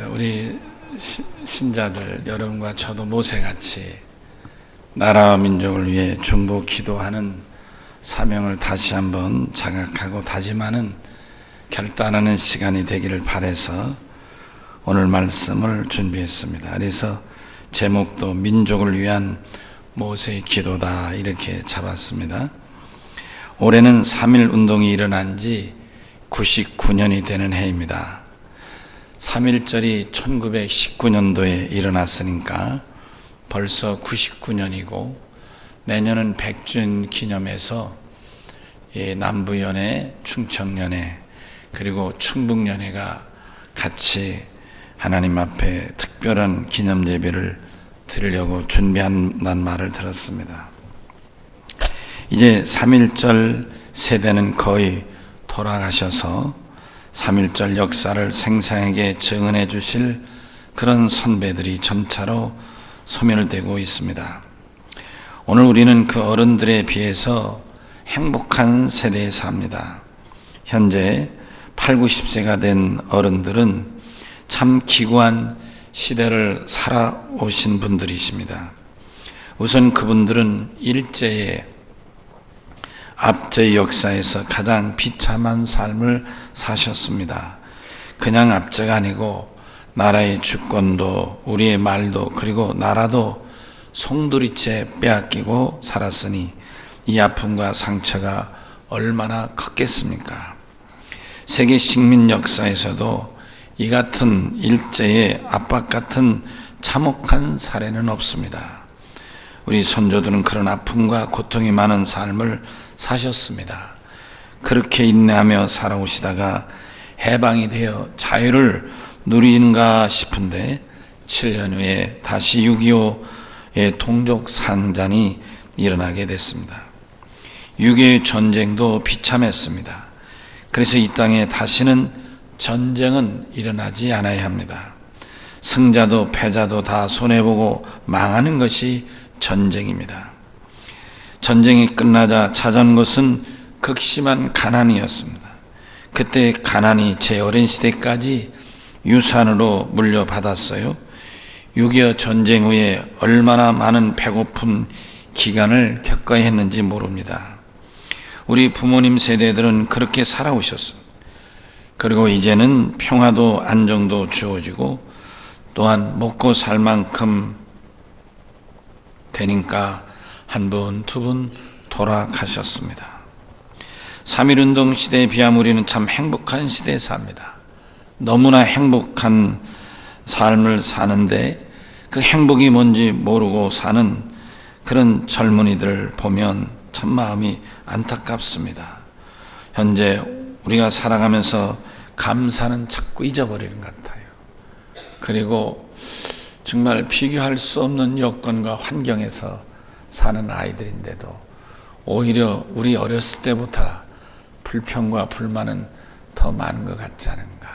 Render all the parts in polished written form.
우리 신자들 여러분과 저도 모세같이 나라와 민족을 위해 중보 기도하는 사명을 다시 한번 자각하고 다짐하는 결단하는 시간이 되기를 바라서 오늘 말씀을 준비했습니다. 그래서 제목도 민족을 위한 모세의 기도다 이렇게 잡았습니다. 올해는 3.1 운동이 일어난 지 99년이 되는 해입니다. 3.1절이 1919년도에 일어났으니까 벌써 99년이고 내년은 100주년 기념해서 남부연회, 충청연회 그리고 충북연회가 같이 하나님 앞에 특별한 기념 예배를 드리려고 준비한다는 말을 들었습니다. 이제 3.1절 세대는 거의 돌아가셔서 3.1절 역사를 생생하게 증언해 주실 그런 선배들이 점차로 소멸되고 있습니다. 오늘 우리는 그 어른들에 비해서 행복한 세대에 삽니다. 현재 8, 90세가 된 어른들은 참 기구한 시대를 살아오신 분들이십니다. 우선 그분들은 일제의 압제의 역사에서 가장 비참한 삶을 사셨습니다. 그냥 압제가 아니고 나라의 주권도 우리의 말도 그리고 나라도 송두리째 빼앗기고 살았으니 이 아픔과 상처가 얼마나 컸겠습니까? 세계 식민 역사에서도 이 같은 일제의 압박 같은 참혹한 사례는 없습니다. 우리 선조들은 그런 아픔과 고통이 많은 삶을 사셨습니다. 그렇게 인내하며 살아오시다가 해방이 되어 자유를 누리는가 싶은데 7년 후에 다시 6.25의 동족 상잔이 일어나게 됐습니다. 6.25 전쟁도 비참했습니다. 그래서 이 땅에 다시는 전쟁은 일어나지 않아야 합니다. 승자도 패자도 다 손해보고 망하는 것이 전쟁입니다. 전쟁이 끝나자 찾아온 것은 극심한 가난이었습니다. 그때 가난이 제 어린 시대까지 유산으로 물려받았어요. 6.25 전쟁 후에 얼마나 많은 배고픈 기간을 겪어야 했는지 모릅니다. 우리 부모님 세대들은 그렇게 살아오셨습니다. 그리고 이제는 평화도 안정도 주어지고 또한 먹고 살 만큼 되니까 한 분, 두 분 돌아가셨습니다. 3.1 운동 시대에 비하면 우리는 참 행복한 시대에 삽니다. 너무나 행복한 삶을 사는데 그 행복이 뭔지 모르고 사는 그런 젊은이들을 보면 참 마음이 안타깝습니다. 현재 우리가 살아가면서 감사는 자꾸 잊어버리는 것 같아요. 그리고 정말 비교할 수 없는 여건과 환경에서 사는 아이들인데도 오히려 우리 어렸을 때보다 불평과 불만은 더 많은 것 같지 않은가.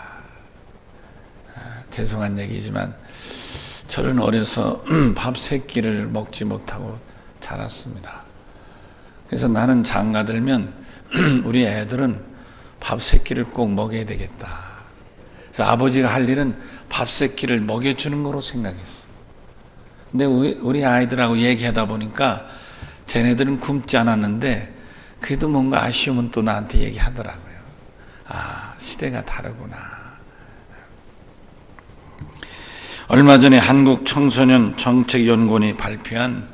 죄송한 얘기지만 저는 어려서 밥 3끼를 먹지 못하고 자랐습니다. 그래서 나는 장가 들면 우리 애들은 밥 3끼를 꼭 먹여야 되겠다. 그래서 아버지가 할 일은 밥 3끼를 먹여주는 거로 생각했어. 근데 우리 아이들하고 얘기하다 보니까 쟤네들은 굶지 않았는데 그래도 뭔가 아쉬움은 또 나한테 얘기하더라고요. 아, 시대가 다르구나. 얼마 전에 한국 청소년 정책연구원이 발표한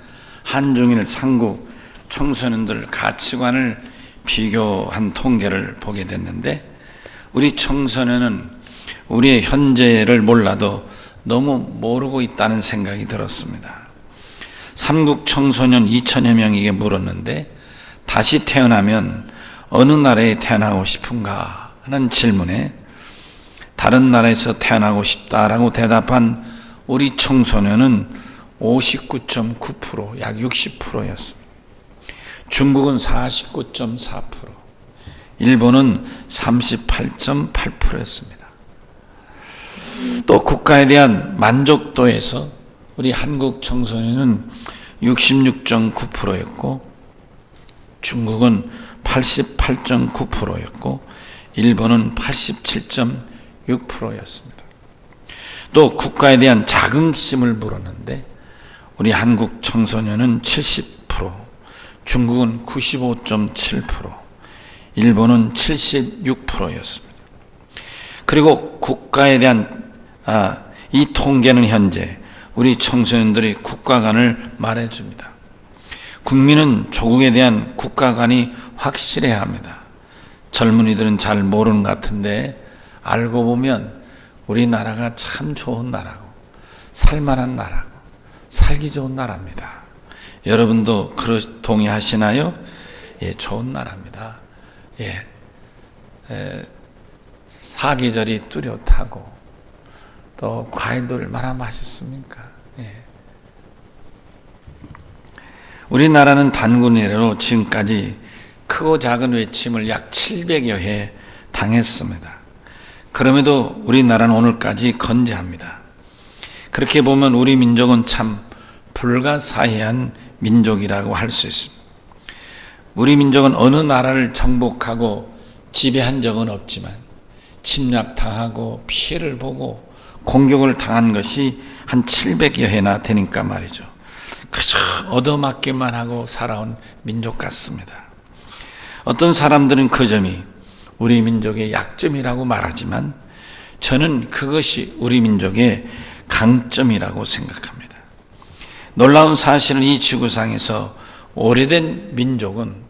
한중일 삼국 청소년들 가치관을 비교한 통계를 보게 됐는데 우리 청소년은 우리의 현재를 몰라도 너무 모르고 있다는 생각이 들었습니다. 삼국 청소년 2천여 명에게 물었는데 다시 태어나면 어느 나라에 태어나고 싶은가 하는 질문에 다른 나라에서 태어나고 싶다라고 대답한 우리 청소년은 59.9%, 약 60%였습니다. 중국은 49.4%, 일본은 38.8%였습니다. 또 국가에 대한 만족도에서 우리 한국 청소년은 66.9%였고 중국은 88.9%였고 일본은 87.6%였습니다. 또 국가에 대한 자긍심을 물었는데 우리 한국 청소년은 70%, 중국은 95.7%, 일본은 76%였습니다. 그리고 국가에 대한 이 통계는 현재 우리 청소년들이 국가관을 말해줍니다. 국민은 조국에 대한 국가관이 확실해야 합니다. 젊은이들은 잘 모르는 것 같은데 알고 보면 우리나라가 참 좋은 나라고 살만한 나라고 살기 좋은 나라입니다. 여러분도 동의하시나요? 예, 좋은 나라입니다. 예, 사계절이 뚜렷하고 또 과일도 얼마나 맛있습니까? 예. 우리나라는 단군 이래로 지금까지 크고 작은 외침을 약 700여 해 당했습니다. 그럼에도 우리나라는 오늘까지 건재합니다. 그렇게 보면 우리 민족은 참 불가사의한 민족이라고 할 수 있습니다. 우리 민족은 어느 나라를 정복하고 지배한 적은 없지만 침략당하고 피해를 보고 공격을 당한 것이 한 700여 해나 되니까 말이죠. 그저 얻어맞기만 하고 살아온 민족 같습니다. 어떤 사람들은 그 점이 우리 민족의 약점이라고 말하지만 저는 그것이 우리 민족의 강점이라고 생각합니다. 놀라운 사실은 이 지구상에서 오래된 민족은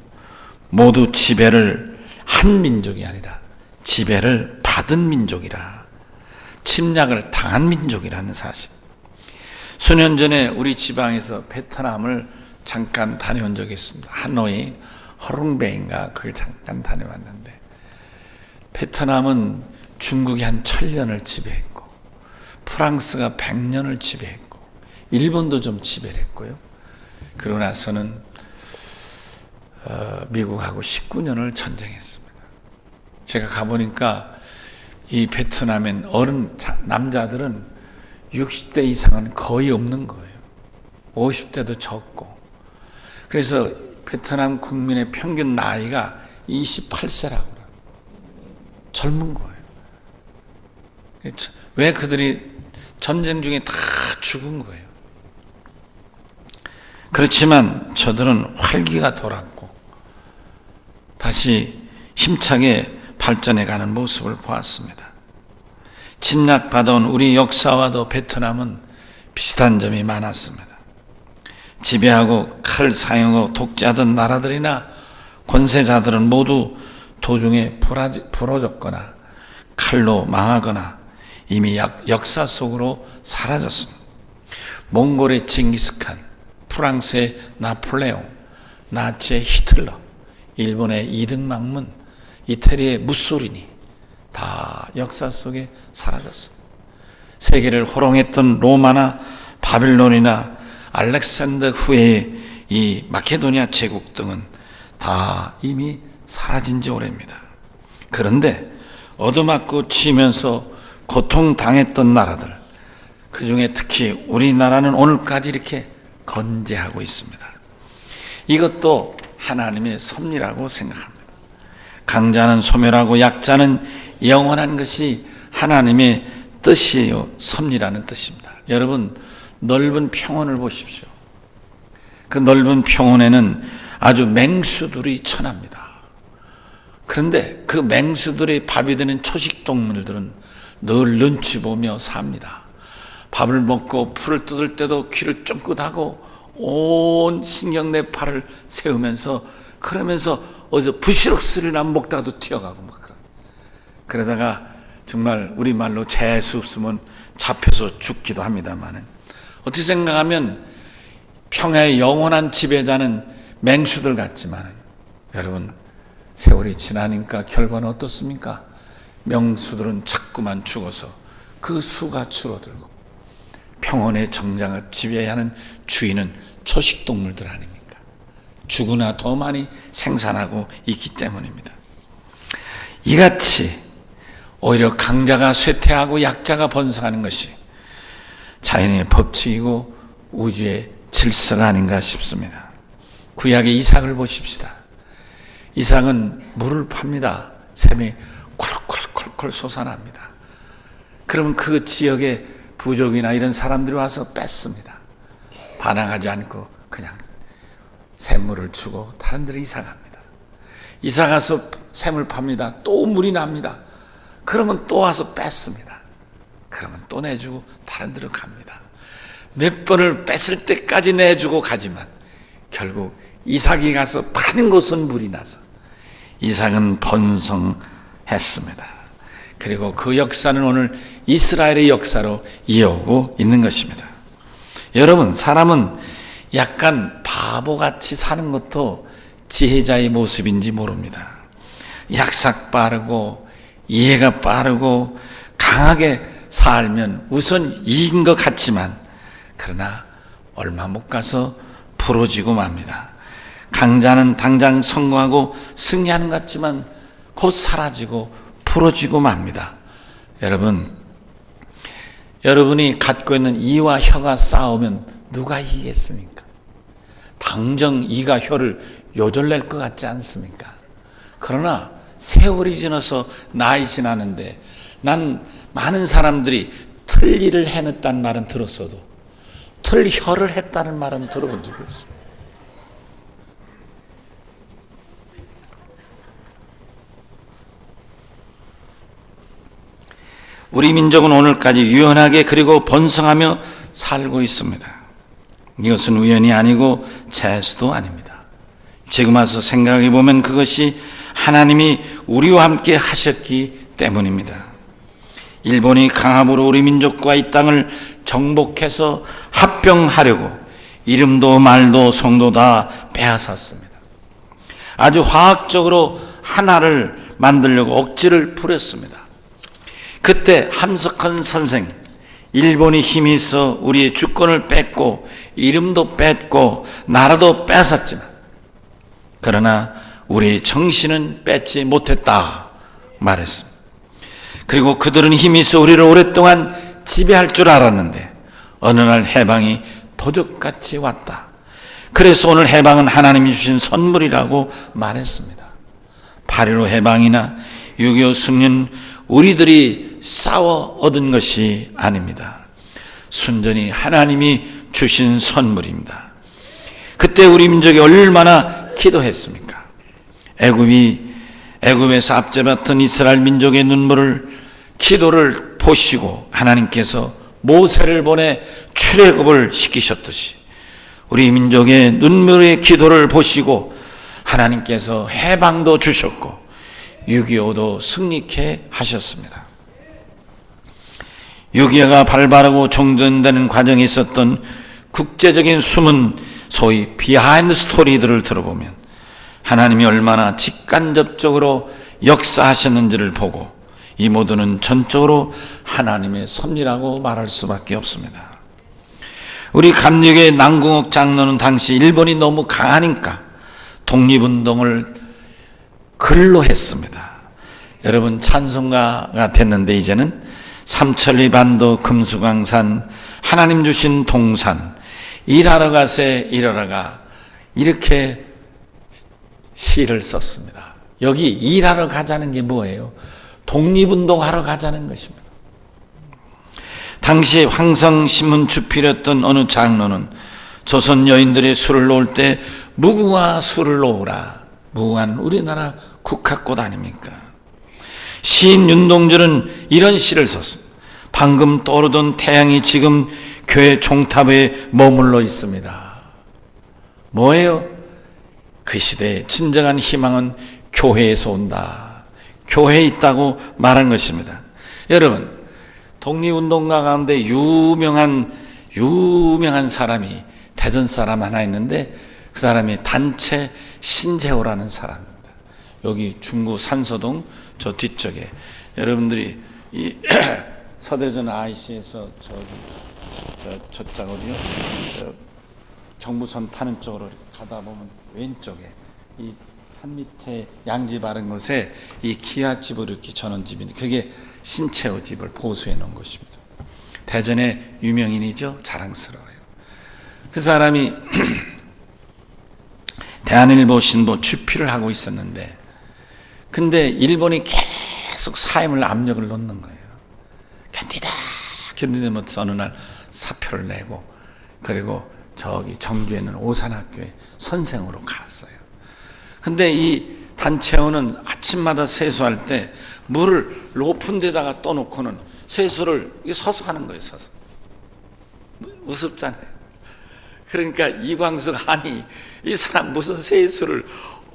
모두 지배를 한 민족이 아니라 지배를 받은 민족이라, 침략을 당한 민족이라는 사실. 수년 전에 우리 지방에서 베트남을 잠깐 다녀온 적이 있습니다. 하노이 허룽베인가 그걸 잠깐 다녀왔는데 베트남은 중국이 한 1000년을 지배했고 프랑스가 100년을 지배했고 일본도 좀 지배를 했고요. 그러고 나서는 미국하고 19년을 전쟁했습니다. 제가 가보니까 이 베트남엔 남자들은 60대 이상은 거의 없는 거예요. 50대도 적고. 그래서 베트남 국민의 평균 나이가 28세라고 그래요. 젊은 거예요. 왜 그들이 전쟁 중에 다 죽은 거예요. 그렇지만 저들은 활기가 돌았고 다시 힘차게 발전해가는 모습을 보았습니다. 침략받아온 우리 역사와도 베트남은 비슷한 점이 많았습니다. 지배하고 칼을 사용하고 독재하던 나라들이나 권세자들은 모두 도중에 부러졌거나 칼로 망하거나 이미 역사 속으로 사라졌습니다. 몽골의 징기스칸, 프랑스의 나폴레옹, 나치의 히틀러, 일본의 이등만문, 이태리의 무소리니 다 역사 속에 사라졌습니다. 세계를 호롱했던 로마나 바빌론이나 알렉산더 후에 이 마케도니아 제국 등은 다 이미 사라진 지 오래입니다. 그런데 얻어맞고 치면서 고통당했던 나라들, 그 중에 특히 우리나라는 오늘까지 이렇게 건재하고 있습니다. 이것도 하나님의 섭리라고 생각합니다. 강자는 소멸하고 약자는 영원한 것이 하나님의 뜻이에요. 섭리라는 뜻입니다. 여러분, 넓은 평원을 보십시오. 그 넓은 평원에는 아주 맹수들이 천합니다. 그런데 그 맹수들의 밥이 되는 초식동물들은 늘 눈치 보며 삽니다. 밥을 먹고 풀을 뜯을 때도 귀를 쫑긋하고 온 신경내 팔을 세우면서 그러면서 어디서 부시럭 소리나 먹다가도 튀어가고 막 그러다가 정말 우리말로 재수 없으면 잡혀서 죽기도 합니다만은 어떻게 생각하면 평야의 영원한 지배자는 맹수들 같지만 여러분 세월이 지나니까 결과는 어떻습니까? 명수들은 자꾸만 죽어서 그 수가 줄어들고 평온의 정장을 지배하는 주인은 초식동물들 아닙니까? 죽으나 더 많이 생산하고 있기 때문입니다. 이같이 오히려 강자가 쇠퇴하고 약자가 번성하는 것이 자연의 법칙이고 우주의 질서가 아닌가 싶습니다. 구약의 이삭을 보십시다. 이삭은 물을 팝니다. 샘이 콜콜콜콜 솟아납니다. 그러면 그 지역에 부족이나 이런 사람들이 와서 뺐습니다. 반항하지 않고 그냥 샘물을 주고 다른 데로 이사 갑니다. 이사 가서 샘을 팝니다. 또 물이 납니다. 그러면 또 와서 뺐습니다. 그러면 또 내주고 다른 데로 갑니다. 몇 번을 뺐을 때까지 내주고 가지만 결국 이삭이 가서 파는 곳은 물이 나서 이삭은 번성했습니다. 그리고 그 역사는 오늘 이스라엘의 역사로 이어오고 있는 것입니다. 여러분, 사람은 약간 바보같이 사는 것도 지혜자의 모습인지 모릅니다. 약삭 빠르고 이해가 빠르고 강하게 살면 우선 이긴 것 같지만 그러나 얼마 못 가서 부러지고 맙니다. 강자는 당장 성공하고 승리하는 것 같지만 곧 사라지고 부러지고 맙니다. 여러분이 갖고 있는 이와 혀가 싸우면 누가 이기겠습니까? 당장 이가 혀를 요절낼 것 같지 않습니까? 그러나 세월이 지나서 나이 지나는데 난 많은 사람들이 틀 일을 해냈다는 말은 들었어도 틀 혀를 했다는 말은 들어본 적이 없습니다. 우리 민족은 오늘까지 유연하게 그리고 번성하며 살고 있습니다. 이것은 우연이 아니고 재수도 아닙니다. 지금 와서 생각해 보면 그것이 하나님이 우리와 함께 하셨기 때문입니다. 일본이 강압으로 우리 민족과 이 땅을 정복해서 합병하려고 이름도 말도 성도 다 빼앗았습니다. 아주 화학적으로 하나를 만들려고 억지를 부렸습니다. 그때 함석헌 선생, 일본이 힘이 있어 우리의 주권을 뺏고 이름도 뺏고 나라도 뺏었지만 그러나 우리의 정신은 뺏지 못했다 말했습니다. 그리고 그들은 힘이 있어 우리를 오랫동안 지배할 줄 알았는데 어느 날 해방이 도적같이 왔다. 그래서 오늘 해방은 하나님이 주신 선물이라고 말했습니다. 8.15 해방이나 6.25 승리는 우리들이 싸워 얻은 것이 아닙니다. 순전히 하나님이 주신 선물입니다. 그때 우리 민족이 얼마나 기도했습니까? 애굽에서 앞잡았던 이스라엘 민족의 눈물을 기도를 보시고 하나님께서 모세를 보내 출애굽을 시키셨듯이 우리 민족의 눈물의 기도를 보시고 하나님께서 해방도 주셨고 6.25도 승리케 하셨습니다. 6.25가 발발하고 종전되는 과정에 있었던 국제적인 숨은 소위 비하인드 스토리들을 들어보면 하나님이 얼마나 직간접적으로 역사하셨는지를 보고 이 모두는 전적으로 하나님의 섭리라고 말할 수밖에 없습니다. 우리 감리교의 남궁옥 장로는 당시 일본이 너무 강하니까 독립운동을 글로 했습니다. 여러분, 찬송가가 됐는데 이제는 삼천리 반도 금수강산 하나님 주신 동산 일하러 가세 일하러가 이렇게 시를 썼습니다. 여기 일하러 가자는 게 뭐예요? 독립운동하러 가자는 것입니다. 당시 황성신문 주필이었던 어느 장로는 조선 여인들의 술을 놓을 때 무궁화 술을 놓으라. 무궁화는 우리나라 국화꽃 아닙니까? 시인 윤동주는 이런 시를 썼습니다. 방금 떠오르던 태양이 지금 교회 종탑에 머물러 있습니다. 뭐예요? 그 시대의 진정한 희망은 교회에서 온다. 교회에 있다고 말한 것입니다. 여러분, 독립운동가 가운데 유명한 사람이 대전 사람 하나 있는데 그 사람이 단체 신재호라는 사람입니다. 여기 중구 산서동 저 뒤쪽에 여러분들이 이 서대전 IC에서 저쪽 어디요? 경부선 타는 쪽으로 가다 보면 왼쪽에 이 산 밑에 양지 바른 곳에 이 기아집을 이렇게 저는 집인데 그게 신채호 집을 보수해 놓은 것입니다. 대전의 유명인이죠. 자랑스러워요. 그 사람이 대한일보 신보 주필을 하고 있었는데 근데 일본이 계속 사임을 압력을 놓는 거예요. 견디면서 어느 날 사표를 내고 그리고 저기 정주에 있는 오산학교에 선생으로 갔어요. 근데 이 단체원은 아침마다 세수할 때 물을 높은 데다가 떠놓고는 세수를 서서 하는 거예요. 서서. 우습잖아요. 그러니까 이광숙 아니 이 사람 무슨 세수를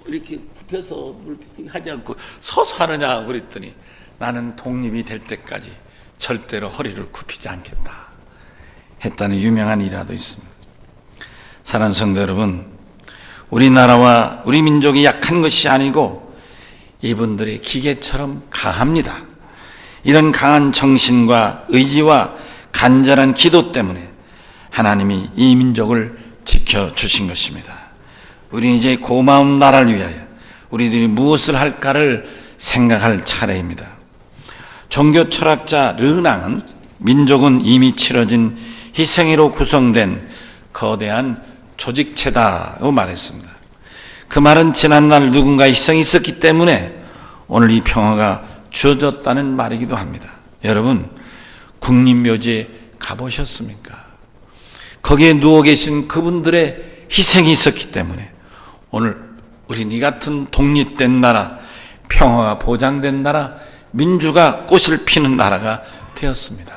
이렇게 굽혀서 물 하지 않고 서서 하느냐 그랬더니 나는 독립이 될 때까지 절대로 허리를 굽히지 않겠다 했다는 유명한 일화도 있습니다. 사랑하는 성도 여러분, 우리나라와 우리 민족이 약한 것이 아니고 이분들이 기계처럼 강합니다. 이런 강한 정신과 의지와 간절한 기도 때문에 하나님이 이 민족을 지켜주신 것입니다. 우리는 이제 고마운 나라를 위하여 우리들이 무엇을 할까를 생각할 차례입니다. 종교 철학자 르낭은 민족은 이미 치러진 희생으로 구성된 거대한 조직체다고 말했습니다. 그 말은 지난날 누군가 희생이 있었기 때문에 오늘 이 평화가 주어졌다는 말이기도 합니다. 여러분, 국립묘지에 가보셨습니까? 거기에 누워 계신 그분들의 희생이 있었기 때문에 오늘 우린 이 같은 독립된 나라, 평화가 보장된 나라, 민주가 꽃을 피는 나라가 되었습니다.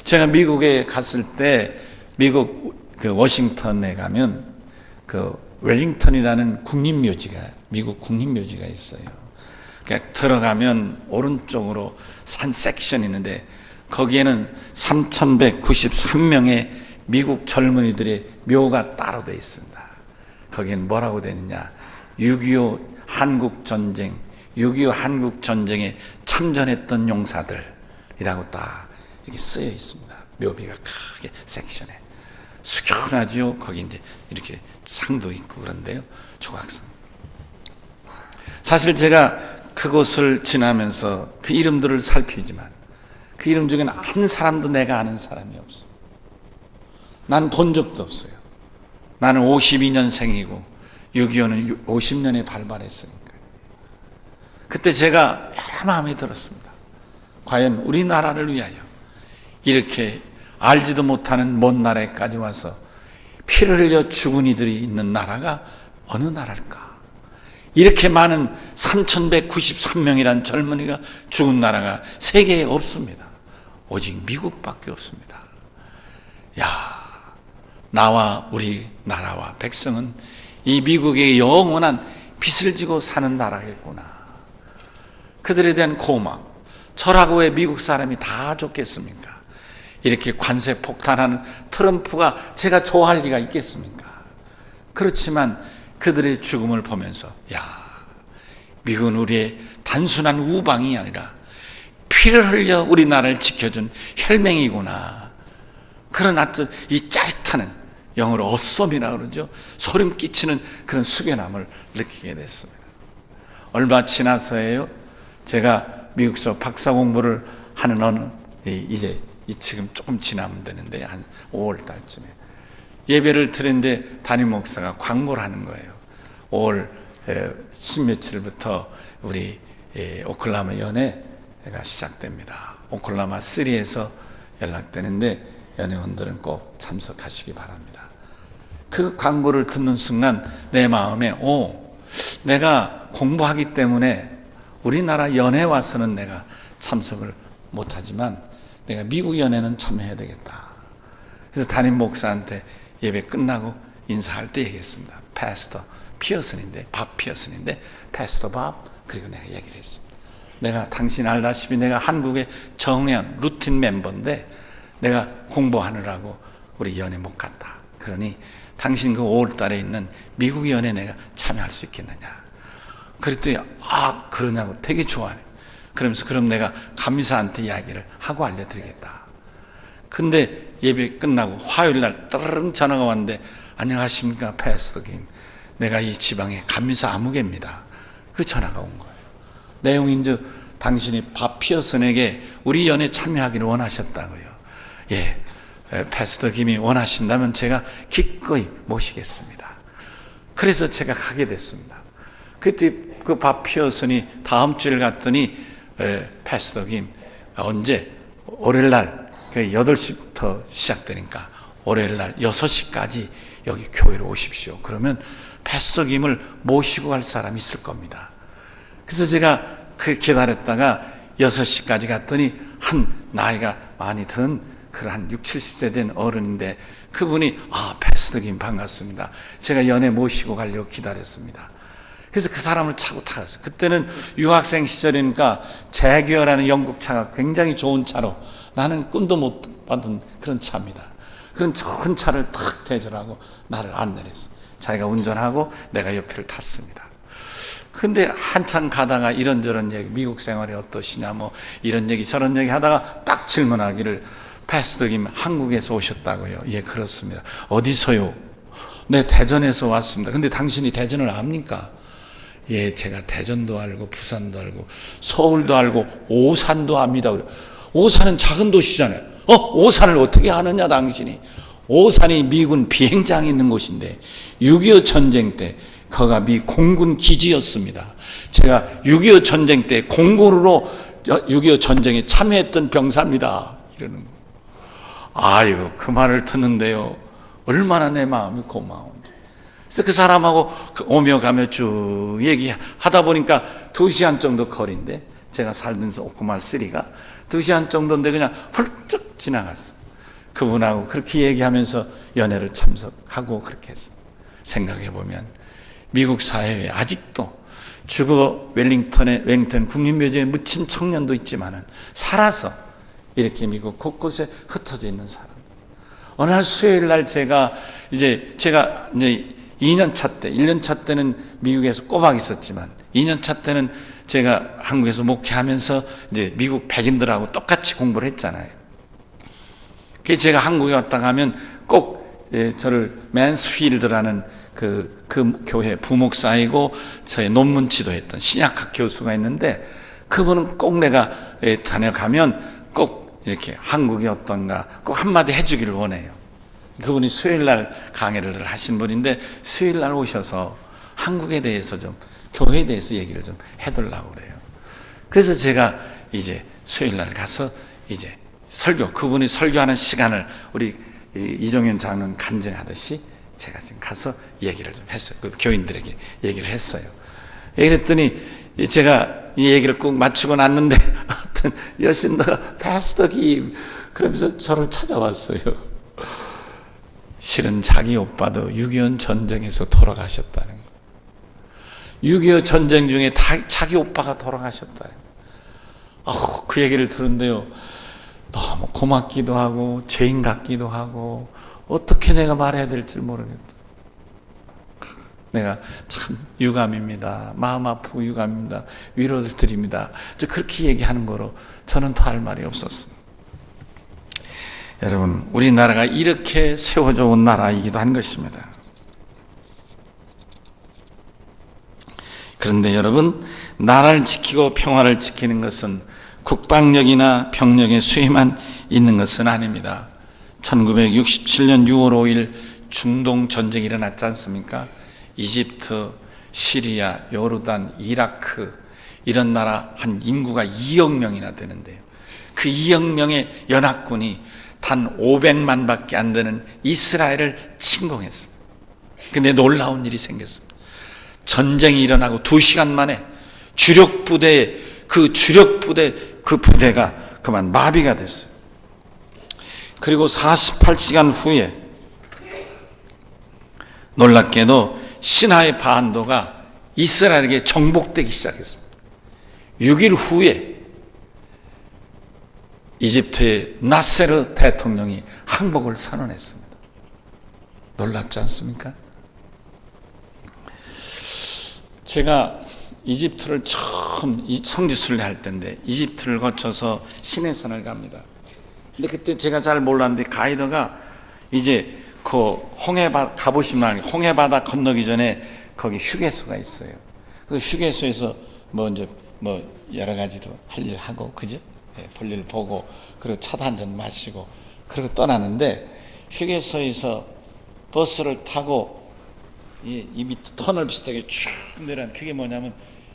제가 미국에 갔을 때 미국 그 워싱턴에 가면 그 웰링턴이라는 국립묘지가 미국 국립묘지가 있어요. 그러니까 들어가면 오른쪽으로 한 섹션이 있는데 거기에는 3,193명의 미국 젊은이들의 묘가 따로 되어 있습니다. 거기에는 뭐라고 되어 있느냐, 6.25 한국전쟁, 6.25 한국전쟁에 참전했던 용사들이라고 딱 이렇게 쓰여 있습니다. 묘비가 크게 섹션에. 숙연하지요. 거기 이제 이렇게 상도 있고 그런데요. 조각상. 사실 제가 그곳을 지나면서 그 이름들을 살피지만 그 이름 중에는 한 사람도 내가 아는 사람이 없어. 난 본 적도 없어요. 나는 52년생이고 6.25는 50년에 발발했으니까. 그때 제가 여러 마음이 들었습니다. 과연 우리나라를 위하여 이렇게 알지도 못하는 먼 나라에까지 와서 피를 흘려 죽은 이들이 있는 나라가 어느 나라일까? 이렇게 많은 3,193명이란 젊은이가 죽은 나라가 세계에 없습니다. 오직 미국밖에 없습니다. 야, 나와 우리 나라와 백성은 이 미국의 영원한 빚을 지고 사는 나라겠구나. 그들에 대한 고마움. 저라고 왜 미국 사람이 다 좋겠습니까? 이렇게 관세 폭탄하는 트럼프가 제가 좋아할 리가 있겠습니까? 그렇지만 그들의 죽음을 보면서 야, 미국은 우리의 단순한 우방이 아니라 피를 흘려 우리나라를 지켜준 혈맹이구나. 그런 아주 이 짜릿한, 영어로 어썸이라고 그러죠. 소름 끼치는 그런 숙연함을 느끼게 됐습니다. 얼마 지나서예요. 제가 미국서 박사 공부를 하는 어느 이제 지금 조금 지나면 되는데 한 5월 달쯤에 예배를 드렸는데 담임 목사가 광고를 하는 거예요. 5월 10며칠부터 우리 오클라호마 연회가 시작됩니다. 오클라호마 3에서 연락되는데 연회원들은 꼭 참석하시기 바랍니다. 그 광고를 듣는 순간 내 마음에 내가 공부하기 때문에 우리나라 연회 와서는 내가 참석을 못하지만 내가 미국 연회는 참여해야 되겠다. 그래서 담임 목사한테 예배 끝나고 인사할 때 얘기했습니다. 패스터 피어슨인데, 밥 피어슨인데 패스터 밥. 그리고 내가 얘기를 했습니다. 내가 당신 알다시피 내가 한국의 정연 루틴 멤버인데 내가 공부하느라고 우리 연회 못 갔다. 그러니 당신 그 5월 달에 있는 미국 연회 내가 참여할 수 있겠느냐. 그랬더니 그러냐고 되게 좋아해. 그러면서 그럼 내가 감사한테 이야기를 하고 알려드리겠다. 근데 예배 끝나고 화요일 날 따르릉 전화가 왔는데 안녕하십니까 패스터 김, 내가 이 지방의 감리사 아무개입니다. 그 전화가 온 거예요. 내용이 이제 당신이 밥 피어슨에게 우리 연회 참여하기를 원하셨다고요. 예, 패스터 김이 원하신다면 제가 기꺼이 모시겠습니다. 그래서 제가 가게 됐습니다. 그때 그 밥 피어슨이 다음 주에 갔더니 패스터 김 언제 월요일 날 그 8시부터 시작되니까 월요일 날 6시까지 여기 교회로 오십시오. 그러면 패스터김을 모시고 갈 사람이 있을 겁니다. 그래서 제가 그 기다렸다가 6시까지 갔더니 한 나이가 많이 든 그 한 60, 70세 된 어른인데 그분이 패스터김 반갑습니다. 제가 연애 모시고 가려고 기다렸습니다. 그래서 그 사람을 차고 타갔어요. 그때는 유학생 시절이니까 제규어라는 영국 차가 굉장히 좋은 차로 나는 꿈도 못 받은 그런 차입니다. 그런 좋은 차를 탁 대절하고 나를 안내를 했어요. 자기가 운전하고 내가 옆에를 탔습니다. 근데 한참 가다가 이런저런 얘기, 미국 생활이 어떠시냐, 뭐 이런 얘기 저런 얘기 하다가 딱 질문하기를 패스터김 한국에서 오셨다고요? 예, 그렇습니다. 어디서요? 네, 대전에서 왔습니다. 근데 당신이 대전을 압니까? 예, 제가 대전도 알고 부산도 알고 서울도 알고 오산도 압니다. 오산은 작은 도시잖아요. 오산을 어떻게 아느냐 당신이. 오산이 미군 비행장이 있는 곳인데 6.25 전쟁 때 거기가 미 공군 기지였습니다. 제가 6.25 전쟁 때 공군으로 6.25 전쟁에 참여했던 병사입니다. 이러는 거. 아이고, 그 말을 듣는데요, 얼마나 내 마음이 고마운지. 그래서 그 사람하고 오며 가며 쭉 얘기하다 보니까 2시간 정도 거리인데, 제가 살던 오크말 3가 2시간 정도인데 그냥 훌쩍 지나갔어. 그분하고 그렇게 얘기하면서 연애를 참석하고 그렇게 했습니다. 생각해보면 미국 사회에 아직도 주거 웰링턴 국립묘지에 묻힌 청년도 있지만은 살아서 이렇게 미국 곳곳에 흩어져 있는 사람. 어느 날 수요일 날 제가 이제 2년 차 때, 1년 차 때는 미국에서 꼬박 있었지만 2년 차 때는 제가 한국에서 목회하면서 이제 미국 백인들하고 똑같이 공부를 했잖아요. 그래서 제가 한국에 왔다 가면 꼭 저를 맨스필드라는 그 교회 부목사이고 저의 논문 지도했던 신약학 교수가 있는데 그분은 꼭 내가 다녀가면 꼭 이렇게 한국이 어떤가 꼭 한마디 해주기를 원해요. 그분이 수요일날 강의를 하신 분인데 수요일날 오셔서 한국에 대해서 좀 교회에 대해서 얘기를 좀 해달라고 그래요. 그래서 제가 이제 수요일날 가서 이제 그분이 설교하는 시간을 우리 이종현 장로는 간증하듯이 제가 지금 가서 얘기를 좀 했어요. 그 교인들에게 얘기를 했어요. 그랬더니 제가 이 얘기를 꼭 마치고 났는데 어떤 여신도가 패스터김 그러면서 저를 찾아왔어요. 실은 자기 오빠도 6.25 전쟁에서 돌아가셨다는 거예요. 6.25 전쟁 중에 자기 오빠가 돌아가셨다는 거예요. 그 얘기를 들은데요, 너무 고맙기도 하고 죄인 같기도 하고 어떻게 내가 말해야 될지 모르겠다. 내가 참 유감입니다. 마음 아프고 유감입니다. 위로를 드립니다. 그렇게 얘기하는 거로 저는 더 할 말이 없었습니다. 여러분, 우리나라가 이렇게 세워져 온 나라이기도 한 것입니다. 그런데 여러분, 나라를 지키고 평화를 지키는 것은 국방력이나 병력의 수혜만 있는 것은 아닙니다. 1967년 6월 5일 중동 전쟁이 일어났지 않습니까? 이집트, 시리아, 요르단, 이라크 이런 나라 한 인구가 2억 명이나 되는데요. 그 2억 명의 연합군이 단 500만 밖에 안 되는 이스라엘을 침공했습니다. 근데 놀라운 일이 생겼습니다. 전쟁이 일어나고 2시간 만에 주력 부대 그 부대가 그만 마비가 됐어요. 그리고 48시간 후에 놀랍게도 시나이 반도가 이스라엘에게 정복되기 시작했습니다. 6일 후에 이집트의 나세르 대통령이 항복을 선언했습니다. 놀랍지 않습니까? 제가 이집트를 처음 성지순례 할 때인데 이집트를 거쳐서 시내산을 갑니다. 근데 그때 제가 잘 몰랐는데 가이드가 이제 그 홍해바다 가보시면 홍해바다 건너기 전에 거기 휴게소가 있어요. 그 휴게소에서 여러 가지도 할 일 하고 그죠? 볼일 보고 그리고 차도 한 잔 마시고 그리고 떠나는데 휴게소에서 버스를 타고 이 밑 터널 비슷하게 쭉 내려간 그게 뭐냐면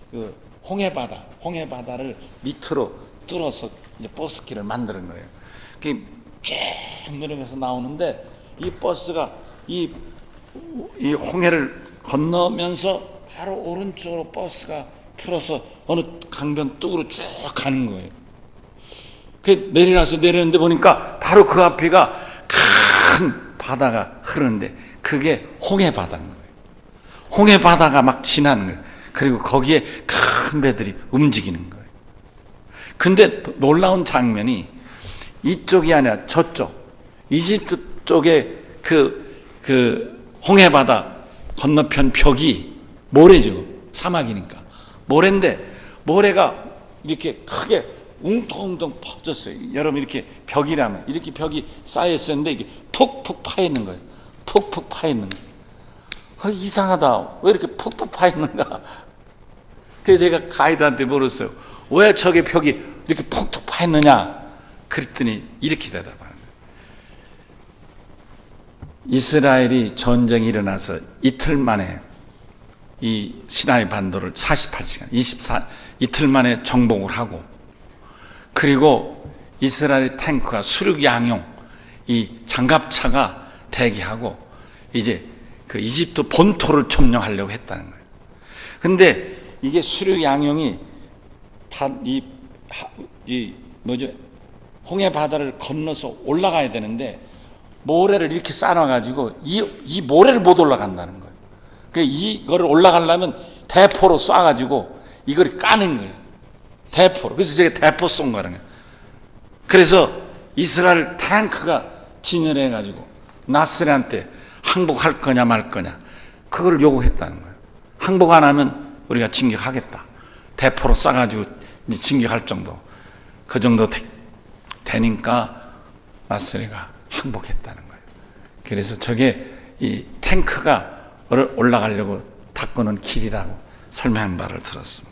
그 홍해바다를 밑으로 뚫어서 이제 버스길을 만드는 거예요. 그 쭉 내려가서 나오는데 이 버스가 이 홍해를 건너면서 바로 오른쪽으로 버스가 틀어서 어느 강변 뚝으로 쭉 가는 거예요. 그 내리는데 보니까 바로 그 앞에가 큰 바다가 흐르는데 그게 홍해 바다인 거예요. 홍해 바다가 막 지나는 거예요. 그리고 거기에 큰 배들이 움직이는 거예요. 근데 놀라운 장면이 이쪽이 아니라 저쪽 이집트 쪽에 그 홍해 바다 건너편 벽이 모래죠. 사막이니까 모래인데 모래가 이렇게 크게 웅통웅통 퍼졌어요. 여러분 이렇게 벽이라면 이렇게 벽이 쌓여 있었는데 이게 푹푹 파 있는 거예요. 푹푹 파 있는 거예요. 이상하다. 왜 이렇게 푹푹 파 있는가? 그래서 제가 가이드한테 물었어요. 왜 저게 벽이 이렇게 푹푹 파 있느냐? 그랬더니 이렇게 대답하는 거예요. 이스라엘이 전쟁이 일어나서 이틀 만에 이 시나이 반도를 48시간, 이틀 만에 정복을 하고, 그리고 이스라엘의 탱크와 수륙 양용, 이 장갑차가 대기하고 이제 그 이집트 본토를 점령하려고 했다는 거예요. 근데 이게 수륙 양용이 홍해 바다를 건너서 올라가야 되는데 모래를 이렇게 쌓아가지고 이 모래를 못 올라간다는 거예요. 이거를 올라가려면 대포로 쏴가지고 이걸 까는 거예요. 대포로. 그래서 제가 대포 쏜 거라는 거예요. 그래서 이스라엘 탱크가 진열해가지고 나스레한테 항복할 거냐 말 거냐 그걸 요구했다는 거예요. 항복 안 하면 우리가 진격하겠다. 대포로 쏴가지고 진격할 정도. 그 정도 되니까 나스레가 항복했다는 거예요. 그래서 저게 이 탱크가 올라가려고 닦아놓은 길이라고 설명한 바를 들었습니다.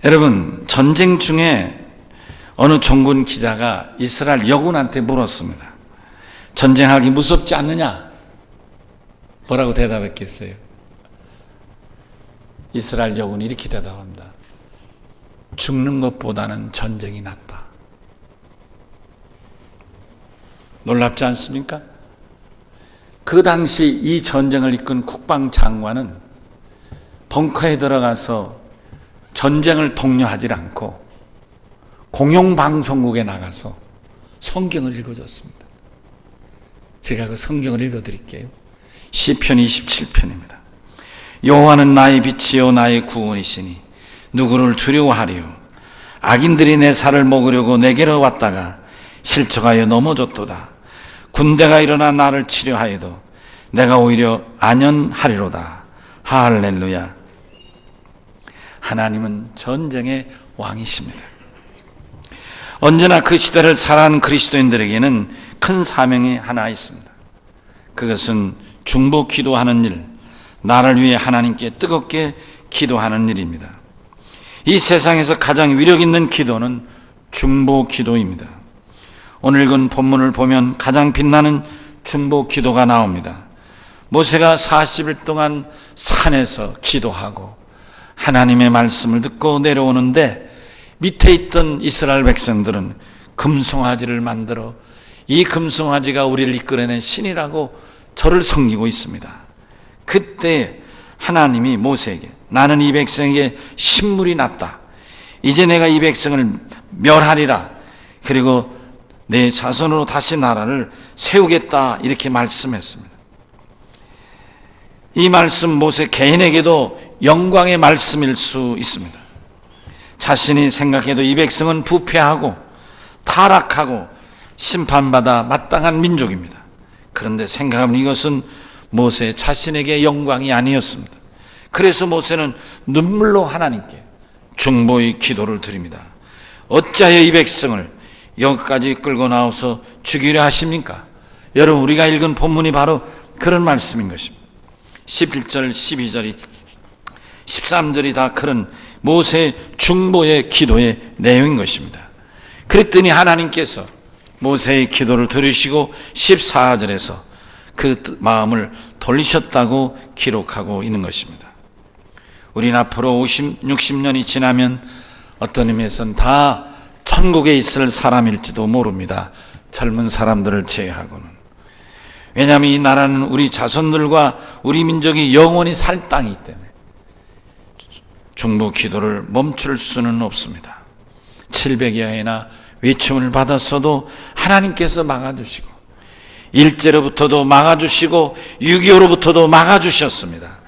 여러분, 전쟁 중에 어느 종군 기자가 이스라엘 여군한테 물었습니다. 전쟁하기 무섭지 않느냐? 뭐라고 대답했겠어요? 이스라엘 여군이 이렇게 대답합니다. 죽는 것보다는 전쟁이 낫다. 놀랍지 않습니까? 그 당시 이 전쟁을 이끈 국방장관은 벙커에 들어가서 전쟁을 독려하지 않고 공영방송국에 나가서 성경을 읽어줬습니다. 제가 그 성경을 읽어드릴게요. 시편 27편입니다. 여호와는 나의 빛이요 나의 구원이시니 누구를 두려워하리요. 악인들이 내 살을 먹으려고 내게로 왔다가 실족하여 넘어졌도다. 군대가 일어나 나를 치려하여도 내가 오히려 안연하리로다. 할렐루야. 하나님은 전쟁의 왕이십니다. 언제나 그 시대를 살아온 그리스도인들에게는 큰 사명이 하나 있습니다. 그것은 중보 기도하는 일, 나를 위해 하나님께 뜨겁게 기도하는 일입니다. 이 세상에서 가장 위력 있는 기도는 중보 기도입니다. 오늘 읽은 본문을 보면 가장 빛나는 중보 기도가 나옵니다. 모세가 40일 동안 산에서 기도하고 하나님의 말씀을 듣고 내려오는데 밑에 있던 이스라엘 백성들은 금송아지를 만들어 이 금송아지가 우리를 이끌어낸 신이라고 저를 섬기고 있습니다. 그때 하나님이 모세에게 나는 이 백성에게 신물이 났다. 이제 내가 이 백성을 멸하리라. 그리고 내 자손으로 다시 나라를 세우겠다. 이렇게 말씀했습니다. 이 말씀 모세 개인에게도 영광의 말씀일 수 있습니다. 자신이 생각해도 이 백성은 부패하고 타락하고 심판받아 마땅한 민족입니다. 그런데 생각하면 이것은 모세 자신에게 영광이 아니었습니다. 그래서 모세는 눈물로 하나님께 중보의 기도를 드립니다. 어찌하여 이 백성을 여기까지 끌고 나와서 죽이려 하십니까? 여러분, 우리가 읽은 본문이 바로 그런 말씀인 것입니다. 11절, 12절이 13절이 다 그런 모세 중보의 기도의 내용인 것입니다. 그랬더니 하나님께서 모세의 기도를 들으시고 14절에서 그 마음을 돌리셨다고 기록하고 있는 것입니다. 우리는 앞으로 50, 60년이 지나면 어떤 의미에서는 다 천국에 있을 사람일지도 모릅니다. 젊은 사람들을 제외하고는. 왜냐하면 이 나라는 우리 자손들과 우리 민족이 영원히 살 땅이기 때문에 중보 기도를 멈출 수는 없습니다. 700여 회나 외침을 받았어도 하나님께서 막아주시고, 일제로부터도 막아주시고 6.25로부터도 막아주셨습니다.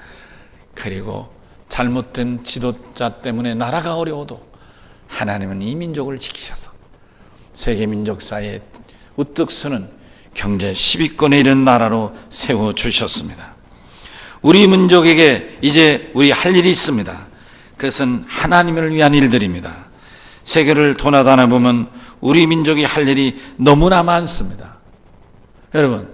그리고 잘못된 지도자 때문에 나라가 어려워도 하나님은 이 민족을 지키셔서 세계 민족사에 우뚝 서는 경제 10위권에 이른 나라로 세워주셨습니다. 우리 민족에게 이제 우리 할 일이 있습니다. 그것은 하나님을 위한 일들입니다. 세계를 돌아다녀 보면 우리 민족이 할 일이 너무나 많습니다. 여러분,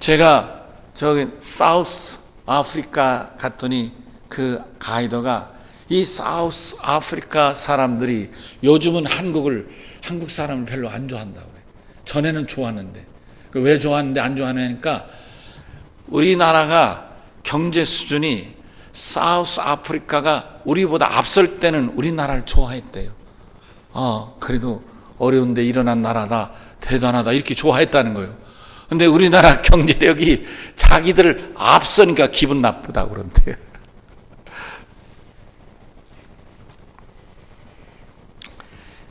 제가 저기 사우스 아프리카 갔더니 그 가이드가 이 사우스 아프리카 사람들이 요즘은 한국 사람을 별로 안 좋아한다고 그래요. 전에는 좋았는데. 왜 좋아하는데 안 좋아하냐니까, 우리나라가 경제 수준이 사우스 아프리카가 우리보다 앞설 때는 우리나라를 좋아했대요. 그래도 어려운데 일어난 나라다, 대단하다, 이렇게 좋아했다는 거예요. 근데 우리나라 경제력이 자기들 앞서니까 기분 나쁘다고 그런대요.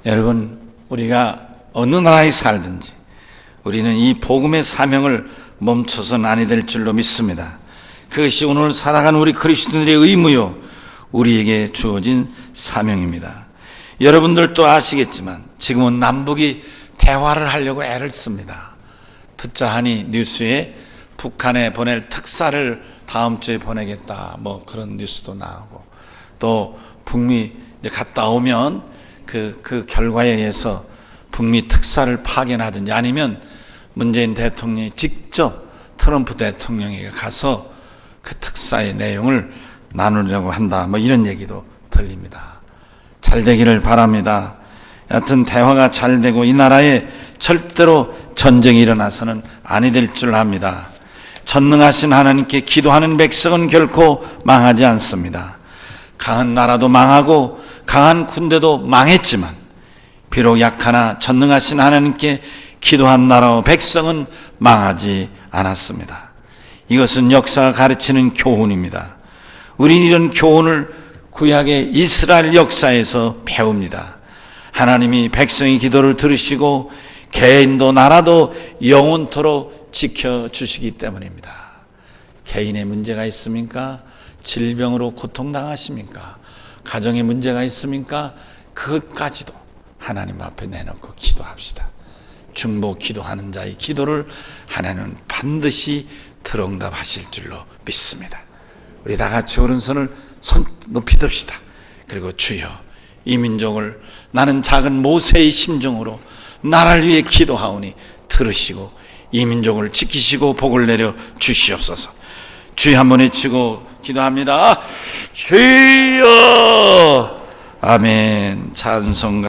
여러분, 우리가 어느 나라에 살든지 우리는 이 복음의 사명을 멈춰서는 아니 될 줄로 믿습니다. 그것이 오늘 살아가는 우리 그리스도인들의 의무요, 우리에게 주어진 사명입니다. 여러분들도 아시겠지만 지금은 남북이 대화를 하려고 애를 씁니다. 듣자 하니 뉴스에 북한에 보낼 특사를 다음 주에 보내겠다, 뭐 그런 뉴스도 나오고, 또 북미 이제 갔다 오면 그 결과에 의해서 북미 특사를 파견하든지 아니면 문재인 대통령이 직접 트럼프 대통령에게 가서 그 특사의 내용을 나누려고 한다, 뭐 이런 얘기도 들립니다. 잘 되기를 바랍니다. 여하튼 대화가 잘 되고 이 나라에 절대로 전쟁이 일어나서는 아니 될 줄 압니다. 전능하신 하나님께 기도하는 백성은 결코 망하지 않습니다. 강한 나라도 망하고 강한 군대도 망했지만 비록 약하나 전능하신 하나님께 기도한 나라와 백성은 망하지 않았습니다. 이것은 역사가 가르치는 교훈입니다. 우리는 이런 교훈을 구약의 이스라엘 역사에서 배웁니다. 하나님이 백성의 기도를 들으시고 개인도 나라도 영원토록 지켜주시기 때문입니다. 개인의 문제가 있습니까? 질병으로 고통당하십니까? 가정에 문제가 있습니까? 그것까지도 하나님 앞에 내놓고 기도합시다. 중보 기도하는 자의 기도를 하나님은 반드시 들응답하실 줄로 믿습니다. 우리 다 같이 오른손을 손 높이 듭시다. 그리고 주여, 이 민족을 나는 작은 모세의 심정으로 나라를 위해 기도하오니 들으시고 이 민족을 지키시고 복을 내려 주시옵소서. 주여 한번 외치고 기도합니다. 주여. 아멘. 찬송가